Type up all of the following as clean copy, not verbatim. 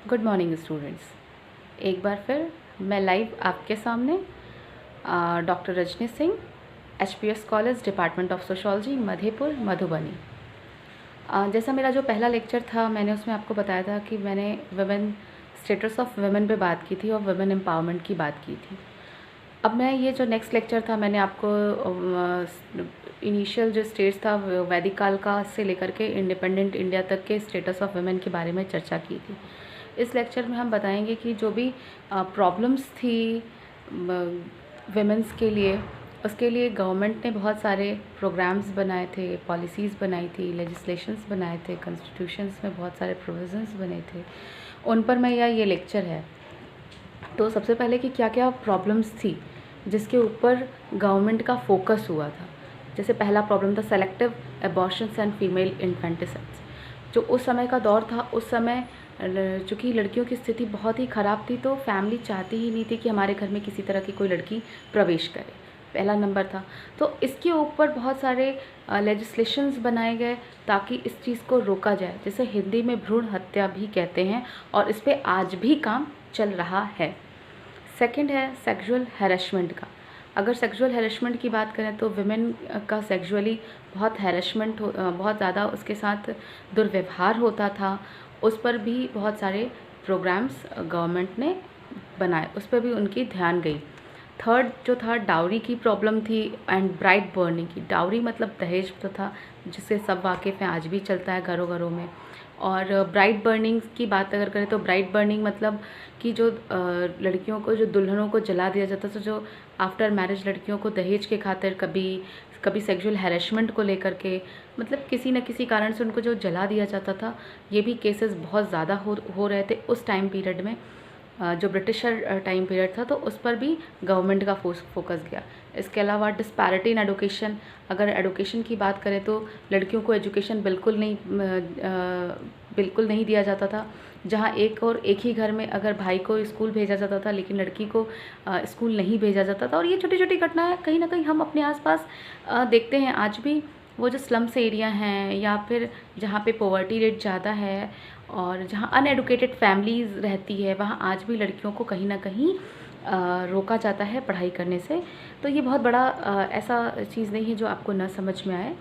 Good morning students. एक बार फिर मैं लाइव आपके सामने doctor Rajni Singh, HPS college, department of sociology, Madhepur, Madhubani. जैसा मेरा जो पहला लेक्चर था, मैंने उसमें आपको बताया था कि मैंने वुमेन स्टेटस ऑफ वुमेन पे बात की थी और वुमेन एम्पावरमेंट की बात की थी। अब मैं ये जो नेक्स्ट लेक्चर था, मैंने आपको इनिशियल जो स्टेज था वैदिक काल का से लेकर के इंडिपेंडेंट इंडिया तक के स्टेटस ऑफ वुमेन के बारे में चर्चा की थी। इस लेक्चर में हम बताएंगे कि जो भी प्रॉब्लम्स थी वुमेन्स के लिए, उसके लिए गवर्नमेंट ने बहुत सारे प्रोग्राम्स बनाए थे, पॉलिसीज़ बनाई थी, लेजिस्लेशंस बनाए थे, कॉन्स्टिट्यूशंस में बहुत सारे प्रोविजंस बने थे, उन पर मैं ये लेक्चर है। तो सबसे पहले कि क्या क्या प्रॉब्लम्स थी जिसके ऊपर गवर्नमेंट का फोकस हुआ था। जैसे पहला प्रॉब्लम था सेलेक्टिव एबॉर्शंस एंड फीमेल इन्फेंटिसाइड्स। जो उस समय का दौर था, उस समय चूँकि लड़कियों की स्थिति बहुत ही ख़राब थी, तो फैमिली चाहती ही नहीं थी कि हमारे घर में किसी तरह की कोई लड़की प्रवेश करे। पहला नंबर था। तो इसके ऊपर बहुत सारे लेजिस्लेशंस बनाए गए ताकि इस चीज़ को रोका जाए, जिसे हिंदी में भ्रूण हत्या भी कहते हैं, और इस पर आज भी काम चल रहा है। सेकंड है सेक्सुअल हैरेसमेंट का। अगर सेक्सुअल हैरेसमेंट की बात करें तो विमेन का सेक्सुअली बहुत हैरेसमेंट बहुत ज़्यादा उसके साथ दुर्व्यवहार होता था। उस पर भी बहुत सारे प्रोग्राम्स गवर्नमेंट ने बनाए, उस पर भी उनकी ध्यान गई। थर्ड जो था डाउरी की प्रॉब्लम थी एंड ब्राइड बर्निंग की। डाउरी मतलब दहेज प्रथा, जिससे सब वाकिफ़ हैं, आज भी चलता है घरों घरों में। और ब्राइड बर्निंग की बात अगर करें तो ब्राइड बर्निंग मतलब कि जो लड़कियों को, जो दुल्हनों को जला दिया जाता था, जो आफ्टर मैरिज लड़कियों को दहेज के खातिर कभी सेक्सुअल हैरेसमेंट को लेकर के, मतलब किसी न किसी कारण से उनको जो जला दिया जाता था। ये भी केसेस बहुत ज़्यादा हो रहे थे उस टाइम पीरियड में, जो ब्रिटिशर टाइम पीरियड था, तो उस पर भी गवर्नमेंट का फोकस गया। इसके अलावा डिस्पैरिटी इन एडुकेशन। अगर एडुकेशन की बात करें तो लड़कियों को एजुकेशन बिल्कुल नहीं दिया जाता था। जहाँ एक ही घर में अगर भाई को स्कूल भेजा जाता था, लेकिन लड़की को स्कूल नहीं भेजा जाता था। और ये छोटी छोटी घटनाएं कहीं ना कहीं हम अपने आसपास देखते हैं आज भी। वो जो स्लम्स एरिया हैं, या फिर जहाँ पे पॉवर्टी रेट ज़्यादा है और जहाँ अनएडुकेटेड फैमिलीज़ रहती है, वहाँ आज भी लड़कियों को कहीं ना कहीं रोका जाता है पढ़ाई करने से। तो ये बहुत बड़ा ऐसा चीज़ नहीं है जो आपको ना समझ में आए।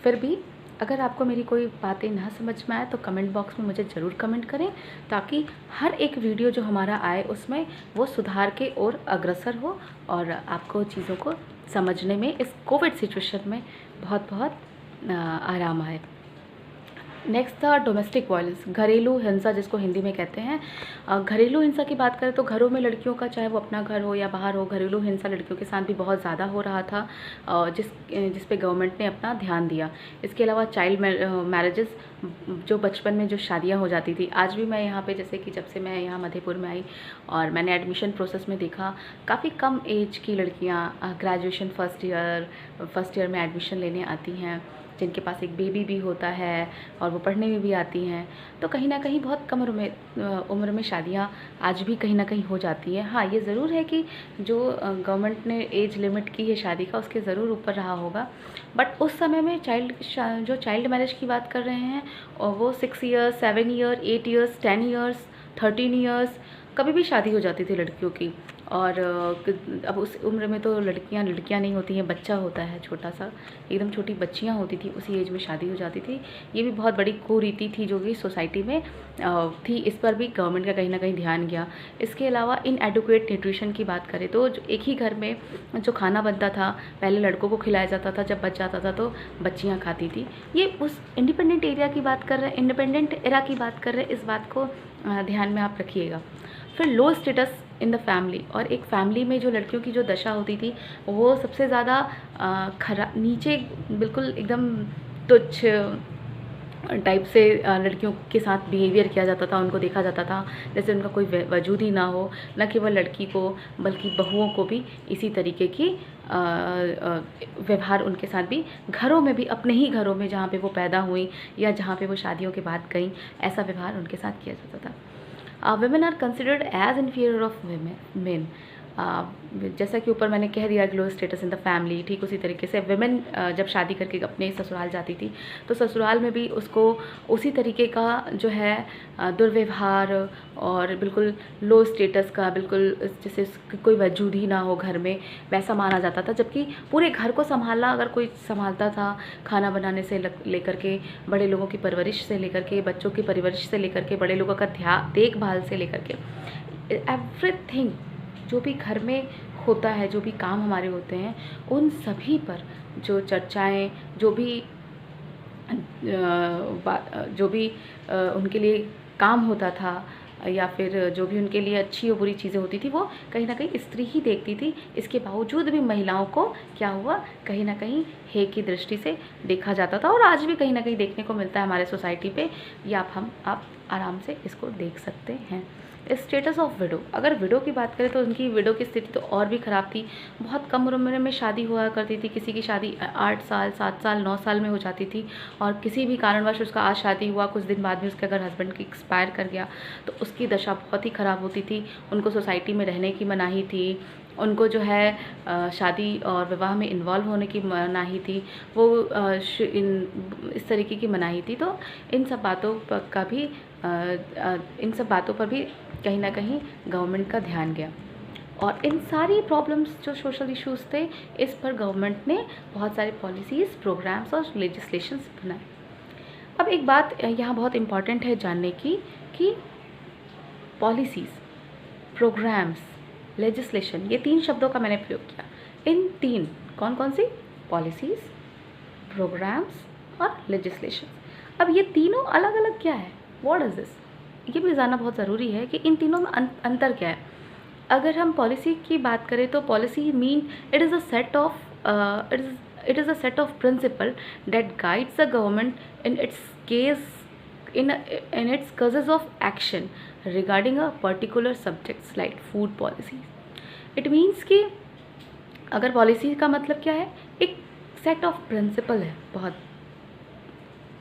फिर भी अगर आपको मेरी कोई बातें ना समझ में आए तो कमेंट बॉक्स में मुझे ज़रूर कमेंट करें, ताकि हर एक वीडियो जो हमारा आए उसमें वो सुधार के ओर अग्रसर हो और आपको चीज़ों को समझने में इस कोविड सिचुएशन में बहुत बहुत आराम आए। नेक्स्ट था डोमेस्टिक वायलेंस, घरेलू हिंसा जिसको हिंदी में कहते हैं। घरेलू हिंसा की बात करें तो घरों में लड़कियों का, चाहे वो अपना घर हो या बाहर हो, घरेलू हिंसा लड़कियों के साथ भी बहुत ज़्यादा हो रहा था, जिस पे गवर्नमेंट ने अपना ध्यान दिया। इसके अलावा चाइल्ड मैरिजेस, जो बचपन में जो शादियां हो जाती थी। आज भी मैं यहाँ पे, जैसे कि जब से मैं यहाँ मधेपुर में आई और मैंने एडमिशन प्रोसेस में देखा, काफ़ी कम एज की लड़कियाँ ग्रेजुएशन फर्स्ट ईयर में एडमिशन लेने आती हैं, जिनके पास एक बेबी भी होता है और वो पढ़ने में भी आती हैं। तो कहीं ना कहीं बहुत कम उम्र में शादियां आज भी कहीं ना कहीं हो जाती हैं। हाँ, ये ज़रूर है कि जो गवर्नमेंट ने एज लिमिट की है शादी का, उसके ज़रूर ऊपर रहा होगा। बट उस समय में जो चाइल्ड मैरिज की बात कर रहे हैं, और वो 6 years, 7 year, 8 years, 10 years, 13 years, कभी भी शादी हो जाती थी लड़कियों की। और अब उस उम्र में तो लड़कियां नहीं होती हैं, बच्चा होता है छोटा सा, एकदम छोटी बच्चियां होती थी, उसी एज में शादी हो जाती थी। ये भी बहुत बड़ी कुरीति थी जो कि सोसाइटी में थी। इस पर भी गवर्नमेंट का कहीं ना कहीं ध्यान गया। इसके अलावा इनएडुकेट न्यूट्रिशन की बात करें तो जो एक ही घर में जो खाना बनता था, पहले लड़कों को खिलाया जाता था, जब बच जाता था तो बच्चियाँ खाती थी। ये उस इंडिपेंडेंट एरिया की बात कर रहे हैं, इंडिपेंडेंट एरा की बात कर रहे हैं, इस बात को ध्यान में आप रखिएगा। फिर लो स्टेटस इन द फैमिली, और एक फैमिली में जो लड़कियों की जो दशा होती थी, वो सबसे ज़्यादा नीचे, बिल्कुल एकदम तुच्छ टाइप से लड़कियों के साथ बिहेवियर किया जाता था। उनको देखा जाता था जैसे उनका कोई वजूद ही ना हो। न केवल लड़की को बल्कि बहुओं को भी इसी तरीके की व्यवहार उनके साथ भी, घरों में भी, अपने ही घरों में जहाँ पे वो पैदा हुई या जहाँ पे वो शादियों के बाद गई, ऐसा व्यवहार उनके साथ किया जाता था। Women are considered as inferior of men. जैसा कि ऊपर मैंने कह दिया लो स्टेटस इन द फैमिली, ठीक उसी तरीके से विमेन जब शादी करके अपने ससुराल जाती थी तो ससुराल में भी उसको उसी तरीके का जो है दुर्व्यवहार और बिल्कुल लो स्टेटस का, बिल्कुल जैसे कोई वजूद ही ना हो घर में, वैसा माना जाता था। जबकि पूरे घर को संभालना अगर कोई संभालता था, खाना बनाने से लेकर के, बड़े लोगों की परवरिश से लेकर के, बच्चों की परवरिश से लेकर के, बड़े लोगों का देखभाल से लेकर के, एवरीथिंग जो भी घर में होता है, जो भी काम हमारे होते हैं, उन सभी पर जो चर्चाएं, जो भी उनके लिए काम होता था या फिर जो भी उनके लिए अच्छी और बुरी चीज़ें होती थी, वो कहीं ना कहीं स्त्री ही देखती थी। इसके बावजूद भी महिलाओं को क्या हुआ, कहीं ना कहीं हे की दृष्टि से देखा जाता था, और आज भी कहीं ना कहीं देखने को मिलता है हमारे सोसाइटी पे। या आप आराम से इसको देख सकते हैं। स्टेटस ऑफ विडो, अगर विडो की बात करें तो उनकी विडो की स्थिति तो और भी ख़राब थी। बहुत कम उम्र में शादी हुआ करती थी, किसी की शादी 8 साल 7 साल 9 साल में हो जाती थी, और किसी भी कारणवश उसका आज शादी हुआ, कुछ दिन बाद में उसके अगर हस्बैंड की एक्सपायर कर गया तो उसकी दशा बहुत ही ख़राब होती थी। उनको सोसाइटी में रहने की मनाही थी, उनको जो है शादी और विवाह में इन्वॉल्व होने की मनाही थी, वो इस तरीके की मनाही थी। तो इन सब बातों पर भी कहीं ना कहीं गवर्नमेंट का ध्यान गया, और इन सारी प्रॉब्लम्स जो सोशल इश्यूज थे, इस पर गवर्नमेंट ने बहुत सारे पॉलिसीज़, प्रोग्राम्स और लेजिस्लेशंस बनाए। अब एक बात यहाँ बहुत इम्पॉर्टेंट है जानने की कि पॉलिसीज़, प्रोग्राम्स, लेजिस्लेशन, ये 3 शब्दों का मैंने प्रयोग किया। इन 3 कौन कौन सी? पॉलिसीज़, प्रोग्राम्स और लेजिस्लेशन। अब ये तीनों अलग अलग क्या है? What is this? ये भी जानना बहुत ज़रूरी है कि इन तीनों में अंतर क्या है। अगर हम पॉलिसी की बात करें तो policy mean it is a set of principal that guides the government in its causes of action regarding a particular subjects like food policies. It means कि अगर पॉलिसी का मतलब क्या है, एक सेट ऑफ प्रिंसिपल है बहुत,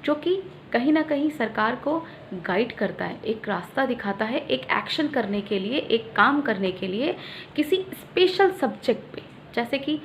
जो कि कहीं ना कहीं सरकार को गाइड करता है, एक रास्ता दिखाता है, एक एक्शन करने के लिए, एक काम करने के लिए किसी स्पेशल सब्जेक्ट पे। जैसे कि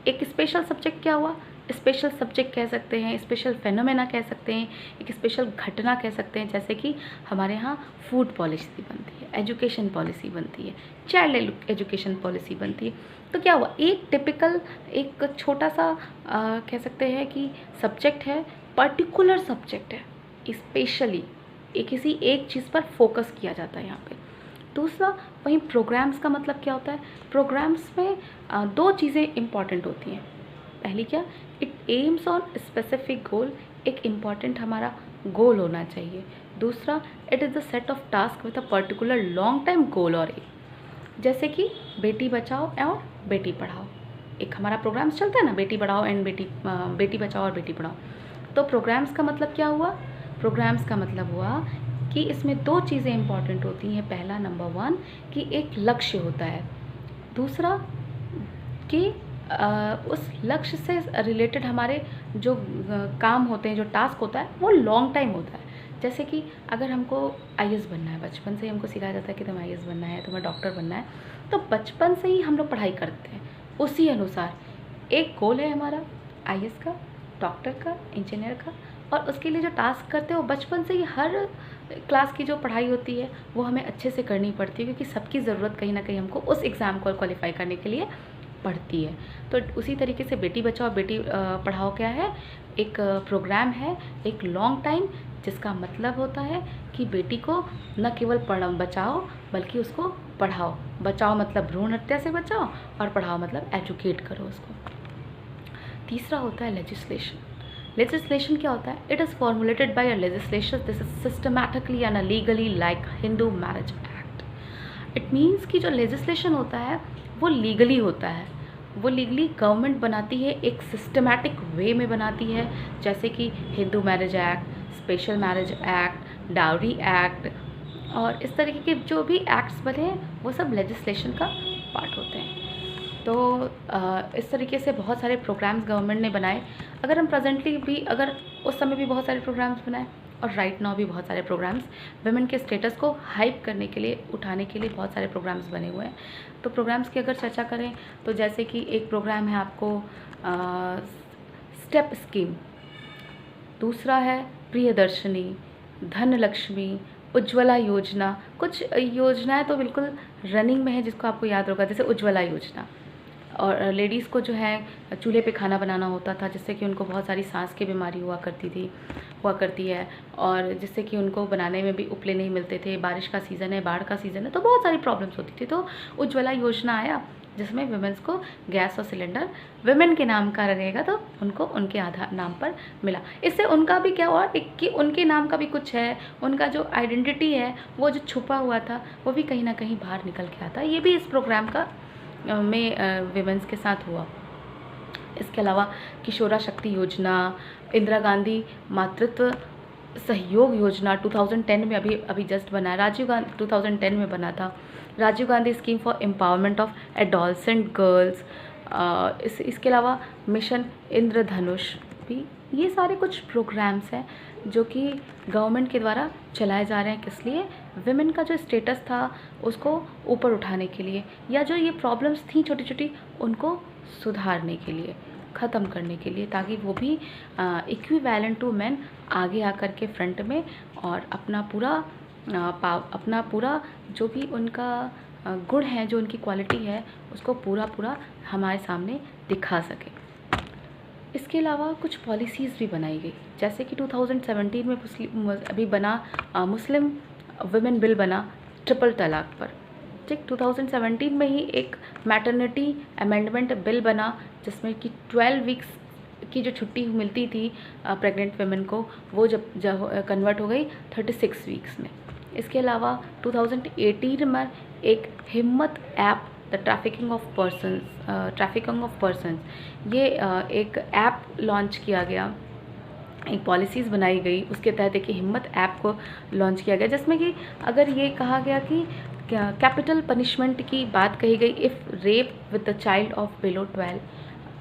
एक स्पेशल सब्जेक्ट क्या हुआ, स्पेशल सब्जेक्ट कह सकते हैं, स्पेशल फेनोमेना कह सकते हैं, एक स्पेशल घटना कह सकते हैं। जैसे कि हमारे यहाँ फूड पॉलिसी बनती है, एजुकेशन पॉलिसी बनती है, चाइल्ड एजुकेशन पॉलिसी बनती है। तो क्या हुआ, एक टिपिकल, एक छोटा सा कह सकते हैं कि सब्जेक्ट है, पर्टिकुलर सब्जेक्ट है, स्पेशली किसी एक चीज़ पर फोकस किया जाता है यहाँ पे। दूसरा, वहीं प्रोग्राम्स का मतलब क्या होता है? प्रोग्राम्स में 2 चीज़ें इम्पॉर्टेंट होती हैं। पहली क्या, it aims on specific goal, एक इम्पॉर्टेंट हमारा गोल होना चाहिए। दूसरा, it is the set of task with a particular long time goal और एम। जैसे कि बेटी बचाओ और बेटी पढ़ाओ, एक हमारा प्रोग्राम्स चलता है ना, बेटी बढ़ाओ एंड बेटी बचाओ और बेटी पढ़ाओ। तो प्रोग्राम्स का मतलब क्या हुआ? प्रोग्राम्स का मतलब हुआ कि इसमें 2 चीज़ें इंपॉर्टेंट होती हैं। पहला, नंबर 1 कि एक लक्ष्य होता है। दूसरा कि उस लक्ष्य से रिलेटेड हमारे जो काम होते हैं, जो टास्क होता है, वो लॉन्ग टाइम होता है। जैसे कि अगर हमको IAS बनना है, बचपन से ही हमको सिखाया जाता है कि तुम्हें IAS बनना है, तुम्हें डॉक्टर बनना है, तो बचपन से ही हम लोग पढ़ाई करते हैं उसी अनुसार। एक गोल है हमारा IAS का, डॉक्टर का, इंजीनियर का, और उसके लिए जो टास्क करते हैं वो बचपन से ही हर क्लास की जो पढ़ाई होती है वो हमें अच्छे से करनी पड़ती है, क्योंकि सबकी ज़रूरत कहीं ना कहीं हमको उस एग्ज़ाम को क्वालिफाई करने के लिए पड़ती है। तो उसी तरीके से बेटी बचाओ बेटी पढ़ाओ क्या है, एक प्रोग्राम है, एक लॉन्ग टाइम, जिसका मतलब होता है कि बेटी को न केवल बचाओ बल्कि उसको पढ़ाओ। बचाओ मतलब भ्रूण हत्या से बचाओ, और पढ़ाओ मतलब एजुकेट करो उसको। तीसरा होता है लेजिस्लेशन। लेजिस्लेशन क्या होता है? It is formulated bye a legislation this is systematically and legally like Hindu marriage act. It means कि जो लेजिस्लेशन होता है वो लीगली होता है, वो लीगली गवर्नमेंट बनाती है, एक सिस्टमैटिक वे में बनाती है। जैसे कि Hindu marriage act, special marriage act, dowry act, और इस तरीके के जो भी एक्ट्स बने हैं वो सब लेजिस्लेशन का पार्ट होते हैं। तो इस तरीके से बहुत सारे प्रोग्राम्स गवर्नमेंट ने बनाए। अगर हम प्रेजेंटली भी, अगर उस समय भी बहुत सारे प्रोग्राम्स बनाए, और राइट नाउ भी बहुत सारे प्रोग्राम्स वुमेन के स्टेटस को हाइप करने के लिए, उठाने के लिए बहुत सारे प्रोग्राम्स बने हुए हैं। तो प्रोग्राम्स की अगर चर्चा करें तो जैसे कि एक प्रोग्राम है आपको स्टेप स्कीम, दूसरा है प्रियदर्शनी, धनलक्ष्मी, उज्ज्वला योजना। कुछ योजनाएं तो बिल्कुल रनिंग में है जिसको आपको याद होगा, जैसे उज्ज्वला योजना। और लेडीज़ को जो है चूल्हे पे खाना बनाना होता था, जिससे कि उनको बहुत सारी सांस की बीमारी हुआ करती है, और जिससे कि उनको बनाने में भी उपले नहीं मिलते थे। बारिश का सीज़न है, बाढ़ का सीज़न है, तो बहुत सारी प्रॉब्लम्स होती थी। तो उज्ज्वला योजना आया जिसमें वुमेन्स को गैस और सिलेंडर वुमेन के नाम का रहेगा, तो उनको उनके आधार नाम पर मिला। इससे उनका भी क्या हुआ कि उनके नाम का भी कुछ है, उनका जो आइडेंटिटी है वो जो छुपा हुआ था वो भी कहीं ना कहीं बाहर निकल के आता। ये भी इस प्रोग्राम का में विमेंस के साथ हुआ। इसके अलावा किशोरा शक्ति योजना, इंदिरा गांधी मातृत्व सहयोग योजना 2010 में अभी जस्ट बना है। राजीव गांधी 2010 में बना था। Rajiv Gandhi scheme for empowerment of adolescent girls. इसके अलावा मिशन इंद्रधनुष भी। ये सारे कुछ प्रोग्राम्स हैं जो कि गवर्नमेंट के द्वारा चलाए जा रहे हैं। किस लिए? विमेन का जो स्टेटस था उसको ऊपर उठाने के लिए, या जो ये प्रॉब्लम्स थी छोटी छोटी उनको सुधारने के लिए, ख़त्म करने के लिए, ताकि वो भी इक्विवेलेंट टू मैन आगे आकर के फ्रंट में और अपना पूरा जो भी उनका गुण है, जो उनकी क्वालिटी है, उसको पूरा हमारे सामने दिखा सके। इसके अलावा कुछ पॉलिसीज़ भी बनाई गई, जैसे कि 2017 में अभी बना मुस्लिम वुमेन बिल बना ट्रिपल तलाक पर। ठीक 2017 में ही एक मैटरनिटी अमेंडमेंट बिल बना जिसमें कि 12 वीक्स की जो छुट्टी मिलती थी प्रेग्नेंट वुमेन को, वो जब कन्वर्ट हो गई 36 वीक्स में। इसके अलावा 2018 में एक हिम्मत app, the trafficking of persons, ये एक ऐप लॉन्च किया गया, एक पॉलिसीज़ बनाई गई। उसके तहत एक हिम्मत ऐप को लॉन्च किया गया, जिसमें कि अगर ये कहा गया कि कैपिटल पनिशमेंट की बात कही गई if rape with the child of below 12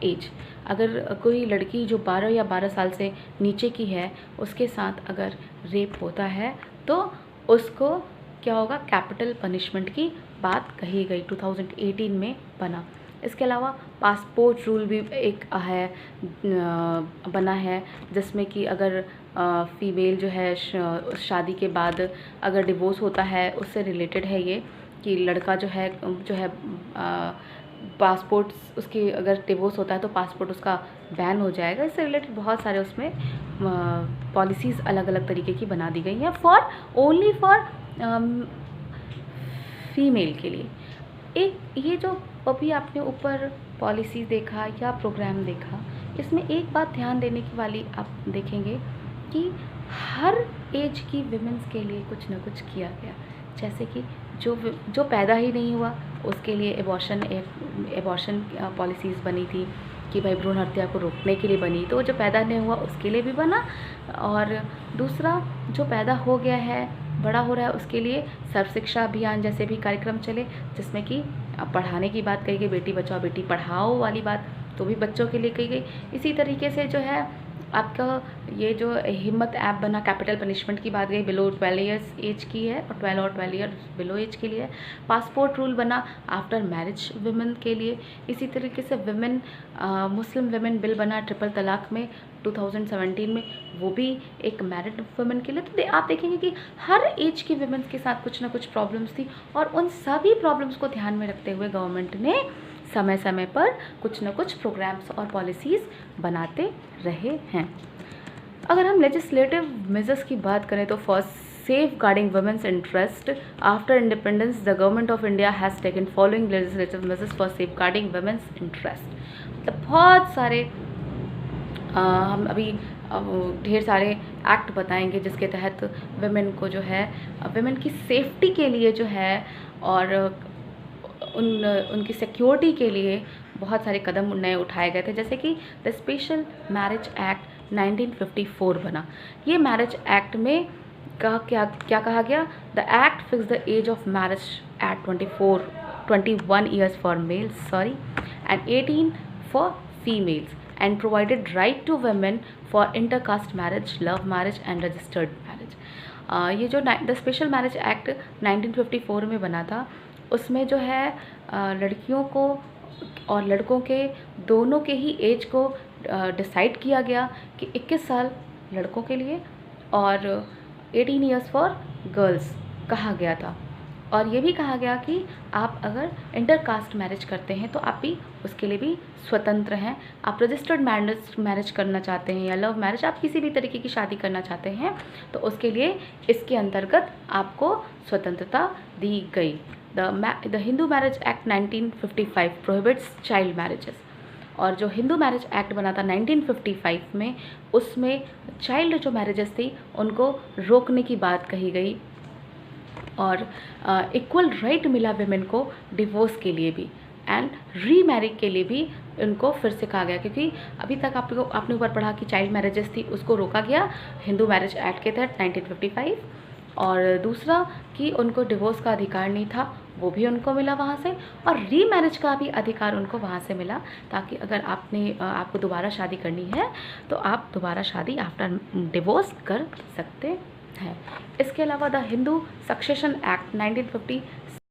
age. अगर कोई लड़की जो 12 या 12 साल से नीचे की है उसके साथ अगर रेप होता है तो उसको क्या होगा, कैपिटल पनिशमेंट की बात कही गई, 2018 में बना। इसके अलावा पासपोर्ट रूल भी एक बना है, जिसमें कि अगर फीमेल जो है शादी के बाद अगर डिवोर्स होता है, उससे रिलेटेड है ये कि लड़का जो है पासपोर्ट उसकी अगर डिवोर्स होता है तो पासपोर्ट उसका बैन हो जाएगा। इससे रिलेटेड बहुत सारे उसमें पॉलिसीज़ अलग अलग तरीके की बना दी गई हैं ओनली फॉर फीमेल के लिए। एक ये जो अभी आपने ऊपर पॉलिसी देखा या प्रोग्राम देखा, इसमें एक बात ध्यान देने की वाली आप देखेंगे कि हर एज की विमेंस के लिए कुछ ना कुछ किया गया। जैसे कि जो पैदा ही नहीं हुआ उसके लिए एबॉर्शन पॉलिसीज़ बनी थी कि भाई भ्रूण हत्या को रोकने के लिए बनी, तो जो पैदा नहीं हुआ उसके लिए भी बना। और दूसरा, जो पैदा हो गया है, बड़ा हो रहा है, उसके लिए सर्व शिक्षा अभियान जैसे भी कार्यक्रम चले, जिसमें कि पढ़ाने की बात कही गई, बेटी बचाओ बेटी पढ़ाओ वाली बात तो भी बच्चों के लिए कही गई। इसी तरीके से जो है आपका ये जो हिम्मत ऐप बना, कैपिटल पनिशमेंट की बात गई, बिलो 12 ईयर्स एज की है और 12 और 12 ईयर बिलो एज के लिए। पासपोर्ट रूल बना आफ्टर मैरिज वुमेन के लिए। इसी तरीके से मुस्लिम वुमेन बिल बना ट्रिपल तलाक में 2017 में, वो भी एक मैरिड वुमेन के लिए। तो आप देखेंगे कि हर एज की वुमेन्स के साथ कुछ ना कुछ प्रॉब्लम्स थी, और उन सभी प्रॉब्लम्स को ध्यान में रखते हुए गवर्नमेंट ने समय समय पर कुछ न कुछ प्रोग्राम्स और पॉलिसीज़ बनाते रहे हैं। अगर हम लेजिस्लेटिव मेजर्स की बात करें तो for safeguarding women's interest after independence the government of India has taken following legislative measures for safeguarding women's interest. मतलब बहुत सारे हम अभी ढेर सारे एक्ट बताएंगे जिसके तहत वुमेन को जो है वुमेन की सेफ्टी के लिए जो है और उनकी सिक्योरिटी के लिए बहुत सारे कदम नए उठाए गए थे। जैसे कि द स्पेशल मैरिज एक्ट 1954 बना। ये मैरिज एक्ट में क्या कहा गया, the act fix the age of marriage at 21 years for males and 18 for females and provided right to women for intercaste marriage, love marriage and registered marriage. ये जो the special marriage act 1954 में बना था, उसमें जो है लड़कियों को और लड़कों के दोनों के ही एज को डिसाइड किया गया कि 21 साल लड़कों के लिए और 18 ईयर्स फॉर गर्ल्स कहा गया था। और ये भी कहा गया कि आप अगर इंटर कास्ट मैरिज करते हैं तो आप भी उसके लिए भी स्वतंत्र हैं। आप रजिस्टर्ड मैरिज करना चाहते हैं या लव मैरिज, आप किसी भी तरीके की शादी करना चाहते हैं तो उसके लिए इसके अंतर्गत आपको स्वतंत्रता दी गई। The Hindu marriage act 1955 prohibits child marriages. और जो हिंदू मैरिज एक्ट बना था 1955 में, उसमें चाइल्ड जो मैरिजेस थी उनको रोकने की बात कही गई और इक्वल राइट मिला वेमेन को डिवोर्स के लिए भी एंड रीमैरिज के लिए भी उनको फिर से कहा गया, क्योंकि अभी तक आपने ऊपर पढ़ा कि चाइल्ड मैरिजेस थी उसको रोका गया हिंदू मैरिज एक्ट के तहत 1955, और दूसरा कि उनको डिवोर्स का अधिकार नहीं था वो भी उनको मिला वहाँ से, और रीमैरिज का भी अधिकार उनको वहाँ से मिला, ताकि अगर आपको दोबारा शादी करनी है तो आप दोबारा शादी आफ्टर डिवोर्स कर सकते हैं। इसके अलावा द हिंदू सक्सेशन एक्ट 1950